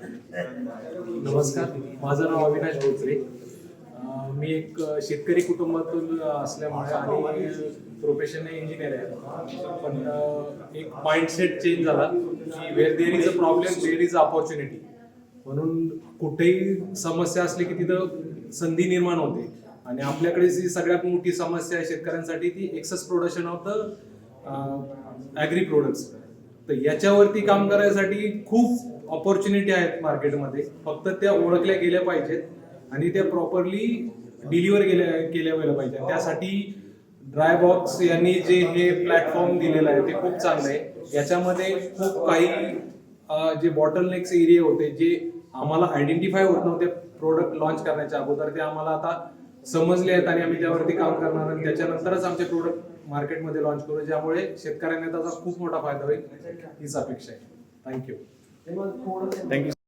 नमस्कार, माझं नाव अविनाश बोचरे. मी एक शेतकरी कुटुंबातून असल्यामुळे आणि प्रोफेशन इंजिनियर आहे. पण एक माइंडसेट चेंज झाला की where there is a problem there is a opportunity. म्हणून कुठेही समस्या असली की तिथं संधी निर्माण होते. आणि आपल्याकडे जी सगळ्यात मोठी समस्या आहे शेतकऱ्यांसाठी ती excess production of the agri products. तर याच्यावरती काम करायसाठी खूप ऑपॉर्च्युनिटी आहेत मार्केटमध्ये, फक्त त्या ओळखल्या गेल्या पाहिजेत आणि त्या प्रॉपरली डिलिव्हर केल्या गेल्या पाहिजेत. त्यासाठी ड्रायबॉक्स यांनी जे हे प्लॅटफॉर्म दिलेलं आहे ते खूप चांगलं आहे. याच्यामध्ये खूप काही जे बॉटलनेक्स एरिया होते जे आम्हाला आयडेंटिफाय होत नव्हते प्रोडक्ट लॉन्च करण्याच्या अगोदर, ते आम्हाला आता समजले आहेत आणि आम्ही त्यावरती काम करणार आणि त्याच्यानंतरच आमचे प्रोडक्ट मार्केटमध्ये लॉन्च करू, ज्यामुळे शेतकऱ्यांना त्याचा खूप मोठा फायदा होईल हीच अपेक्षा आहे. थँक्यू.